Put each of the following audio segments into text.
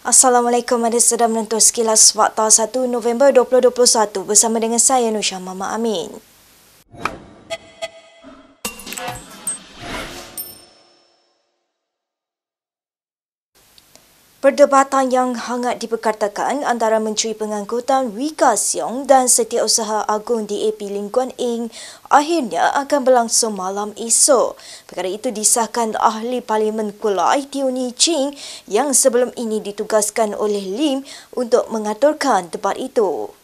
Assalamualaikum, anda sedang menonton Sekilas Fakta 1 November 2021 bersama dengan saya Nusha Mama Amin. Perdebatan yang hangat diperkatakan antara Menteri Pengangkutan Wee Ka Siong dan Setiausaha Agung DAP Lim Guan Eng akhirnya akan berlangsung malam esok. Perkara itu disahkan Ahli Parlimen Kulai Teo Ni Ching yang sebelum ini ditugaskan oleh Lim untuk mengaturkan debat itu.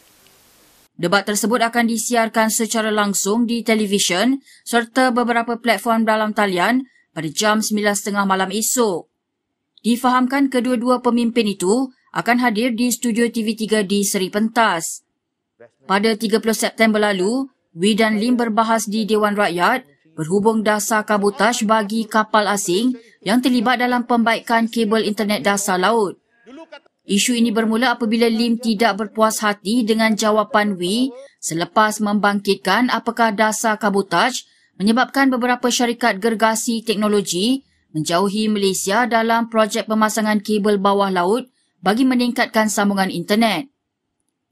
Debat tersebut akan disiarkan secara langsung di televisyen serta beberapa platform dalam talian pada jam 9.30 malam esok. Difahamkan kedua-dua pemimpin itu akan hadir di studio TV3 di Seri Pentas. Pada 30 September lalu, Wee dan Lim berbahas di Dewan Rakyat berhubung dasar kabotaj bagi kapal asing yang terlibat dalam pembaikan kabel internet dasar laut. Isu ini bermula apabila Lim tidak berpuas hati dengan jawapan Wee selepas membangkitkan apakah dasar kabotaj menyebabkan beberapa syarikat gergasi teknologi menjauhi Malaysia dalam projek pemasangan kabel bawah laut bagi meningkatkan sambungan internet.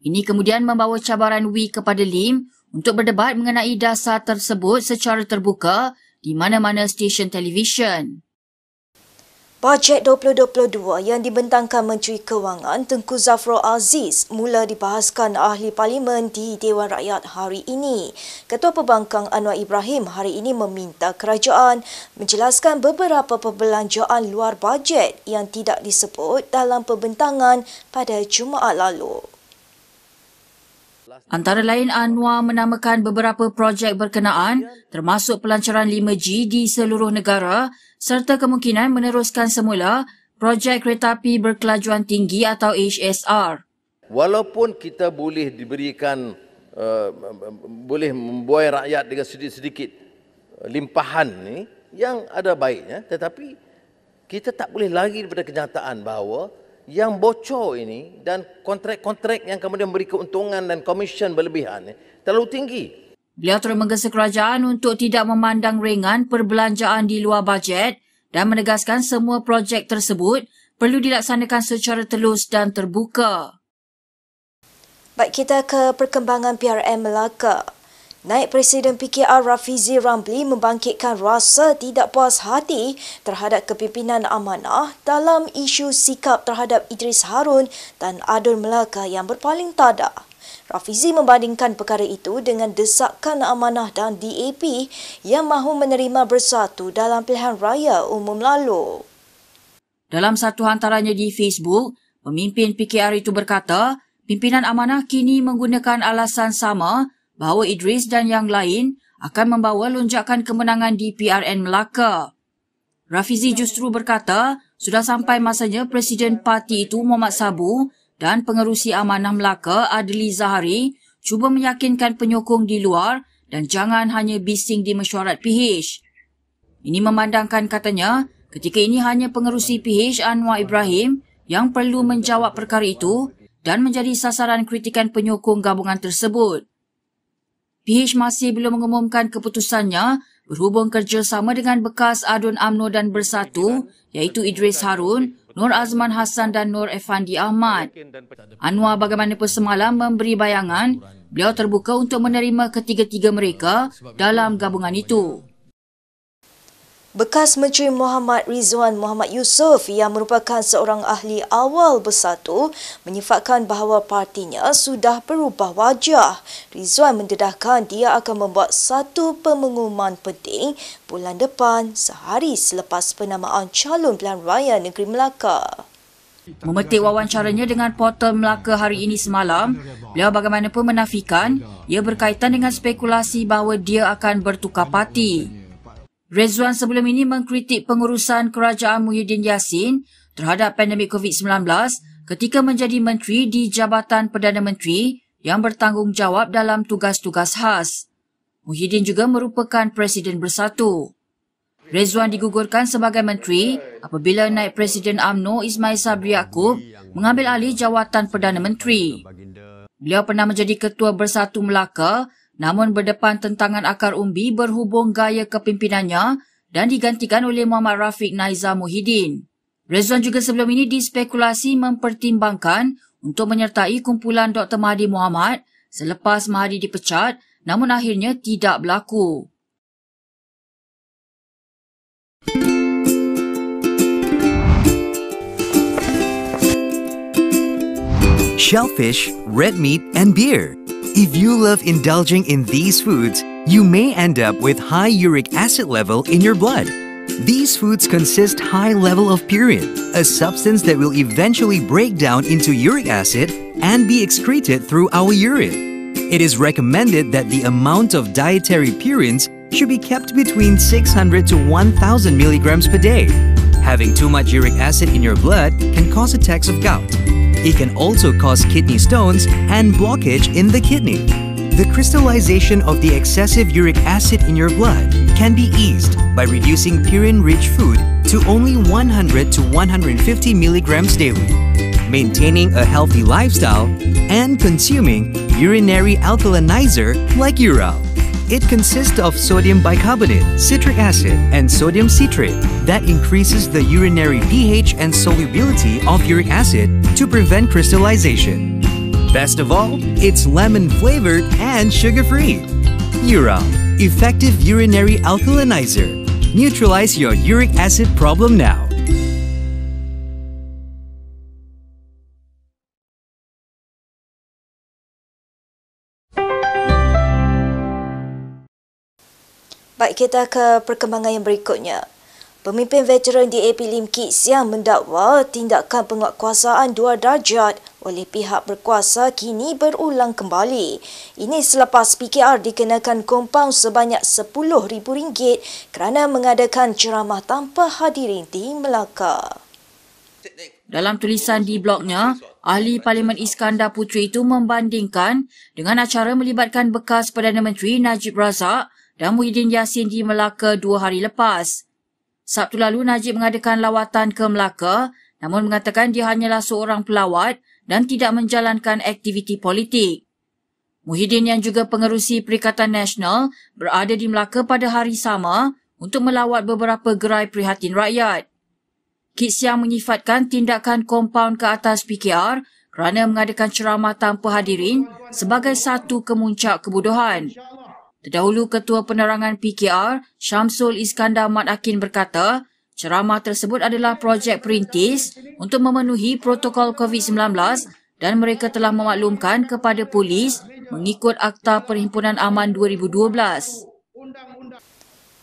Ini kemudian membawa cabaran Wee kepada Lim untuk berdebat mengenai dasar tersebut secara terbuka di mana-mana stesen televisyen. Bajet 2022 yang dibentangkan Menteri Kewangan Tengku Zafrul Aziz mula dibahaskan Ahli Parlimen di Dewan Rakyat hari ini. Ketua Pembangkang Anwar Ibrahim hari ini meminta kerajaan menjelaskan beberapa perbelanjaan luar bajet yang tidak disebut dalam pembentangan pada Jumaat lalu. Antara lain, Anwar menamakan beberapa projek berkenaan termasuk pelancaran 5G di seluruh negara serta kemungkinan meneruskan semula projek kereta api berkelajuan tinggi atau HSR. Walaupun kita boleh diberikan, boleh membuai rakyat dengan sedikit-sedikit limpahan ni yang ada baiknya, tetapi kita tak boleh lari daripada kenyataan bahawa yang bocor ini dan kontrak-kontrak yang kemudian memberi keuntungan dan komisen berlebihan terlalu tinggi. Beliau terus menggesa kerajaan untuk tidak memandang ringan perbelanjaan di luar bajet dan menegaskan semua projek tersebut perlu dilaksanakan secara telus dan terbuka. Baik, kita ke perkembangan PRN Melaka. Naib Presiden PKR Rafizi Ramli membangkitkan rasa tidak puas hati terhadap kepimpinan amanah dalam isu sikap terhadap Idris Harun dan Adun Melaka yang berpaling tada. Rafizi membandingkan perkara itu dengan desakan amanah dan DAP yang mahu menerima bersatu dalam pilihan raya umum lalu. Dalam satu hantarannya di Facebook, pemimpin PKR itu berkata, pimpinan amanah kini menggunakan alasan sama bahawa Idris dan yang lain akan membawa lonjakan kemenangan di PRN Melaka. Rafizi justru berkata, sudah sampai masanya Presiden Parti itu Muhammad Sabu dan pengerusi amanah Melaka Adli Zahari cuba meyakinkan penyokong di luar dan jangan hanya bising di mesyuarat PH. Ini memandangkan katanya, ketika ini hanya pengerusi PH Anwar Ibrahim yang perlu menjawab perkara itu dan menjadi sasaran kritikan penyokong gabungan tersebut. PH masih belum mengumumkan keputusannya berhubung kerjasama dengan bekas Adun UMNO dan Bersatu iaitu Idris Harun, Nur Azman Hassan dan Nur Effendi Ahmad. Anwar bagaimanapun semalam memberi bayangan beliau terbuka untuk menerima ketiga-tiga mereka dalam gabungan itu. Bekas Menteri Muhammad Rizwan Muhammad Yusof yang merupakan seorang ahli awal Bersatu menyifatkan bahawa partinya sudah berubah wajah. Rizwan mendedahkan dia akan membuat satu pengumuman penting bulan depan sehari selepas penamaan calon pilihan raya negeri Melaka. Memetik wawancaranya dengan portal Melaka hari ini semalam, beliau bagaimanapun menafikan ia berkaitan dengan spekulasi bahawa dia akan bertukar parti. Rizwan sebelum ini mengkritik pengurusan kerajaan Muhyiddin Yassin terhadap pandemik COVID-19 ketika menjadi menteri di Jabatan Perdana Menteri yang bertanggungjawab dalam tugas-tugas khas. Muhyiddin juga merupakan Presiden Bersatu. Rizwan digugurkan sebagai menteri apabila Naib Presiden UMNO Ismail Sabri Yaakob mengambil alih jawatan Perdana Menteri. Beliau pernah menjadi Ketua Bersatu Melaka namun berdepan tentangan akar umbi berhubung gaya kepimpinannya dan digantikan oleh Muhammad Rafiq Naizam Muhyiddin. Rezwan juga sebelum ini dispekulasi mempertimbangkan untuk menyertai kumpulan Dr. Mahathir Mohamad selepas Mahathir dipecat, namun akhirnya tidak berlaku. Shellfish, red meat, and beer. If you love indulging in these foods, you may end up with high uric acid level in your blood. These foods consist high level of purine, a substance that will eventually break down into uric acid and be excreted through our urine. It is recommended that the amount of dietary purines should be kept between 600 to 1,000 milligrams per day. Having too much uric acid in your blood can cause attacks of gout. It can also cause kidney stones and blockage in the kidney. The crystallization of the excessive uric acid in your blood can be eased by reducing purine-rich food to only 100 to 150 milligrams daily, maintaining a healthy lifestyle, and consuming urinary alkalinizer like Ural. It consists of sodium bicarbonate, citric acid, and sodium citrate that increases the urinary pH and solubility of uric acid to prevent crystallization. Best of all, it's lemon-flavored and sugar-free. Ural, effective urinary alkalinizer. Neutralize your uric acid problem now. Baik, kita ke perkembangan yang berikutnya. Pemimpin veteran DAP Lim Kit Siang mendakwa tindakan penguatkuasaan 2 darjat oleh pihak berkuasa kini berulang kembali. Ini selepas PKR dikenakan kompaun sebanyak RM10,000 kerana mengadakan ceramah tanpa hadirin di Melaka. Dalam tulisan di blognya, Ahli Parlimen Iskandar Puteri itu membandingkan dengan acara melibatkan bekas Perdana Menteri Najib Razak dan Muhyiddin Yassin di Melaka 2 hari lepas. Sabtu lalu, Najib mengadakan lawatan ke Melaka namun mengatakan dia hanyalah seorang pelawat dan tidak menjalankan aktiviti politik. Muhyiddin yang juga pengerusi Perikatan Nasional berada di Melaka pada hari sama untuk melawat beberapa gerai prihatin rakyat. Kit Siang menyifatkan tindakan kompaun ke atas PKR kerana mengadakan ceramah tanpa hadirin sebagai satu kemuncak kebodohan. Terdahulu, Ketua Penerangan PKR, Syamsul Iskandar Mat Akin berkata, ceramah tersebut adalah projek perintis untuk memenuhi protokol COVID-19 dan mereka telah memaklumkan kepada polis mengikut Akta Perhimpunan Aman 2012.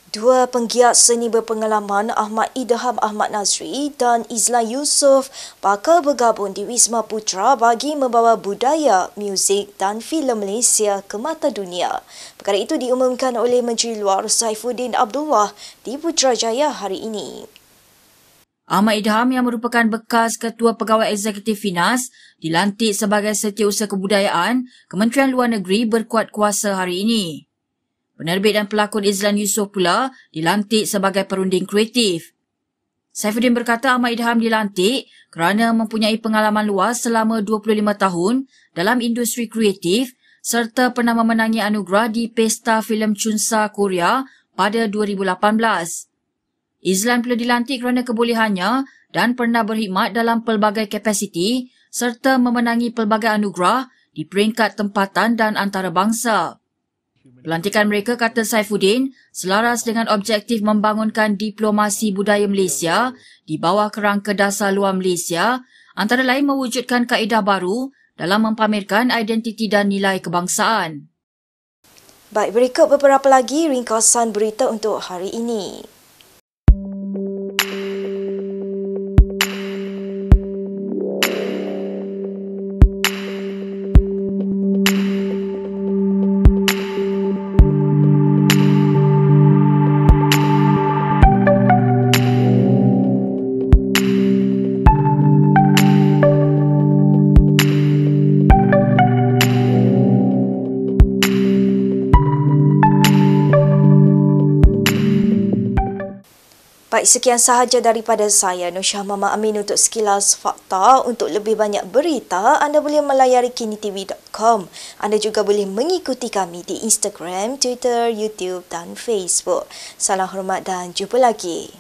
Dua penggiat seni berpengalaman Ahmad Idham Ahmad Nazri dan Izlan Yusof bakal bergabung di Wisma Putra bagi membawa budaya, muzik dan filem Malaysia ke mata dunia. Perkara itu diumumkan oleh Menteri Luar Saifuddin Abdullah di Putrajaya hari ini. Ahmad Idham yang merupakan bekas Ketua Pegawai Eksekutif Finas dilantik sebagai Setiausaha Kebudayaan Kementerian Luar Negeri berkuat kuasa hari ini. Penerbit dan pelakon Izlan Yusof pula dilantik sebagai perunding kreatif. Saifuddin berkata Ahmad Idham dilantik kerana mempunyai pengalaman luas selama 25 tahun dalam industri kreatif serta pernah memenangi anugerah di Pesta Filem Chunsa Korea pada 2018. Izlan pula dilantik kerana kebolehannya dan pernah berkhidmat dalam pelbagai kapasiti serta memenangi pelbagai anugerah di peringkat tempatan dan antarabangsa. Pelantikan mereka, kata Saifuddin, selaras dengan objektif membangunkan diplomasi budaya Malaysia di bawah kerangka dasar luar Malaysia, antara lain mewujudkan kaedah baru dalam mempamerkan identiti dan nilai kebangsaan. Baik, berikut beberapa lagi ringkasan berita untuk hari ini. Baik, sekian sahaja daripada saya, Nur Syah Mama Amin untuk Sekilas Fakta. Untuk lebih banyak berita, anda boleh melayari kinitv.com. Anda juga boleh mengikuti kami di Instagram, Twitter, YouTube dan Facebook. Salam hormat dan jumpa lagi.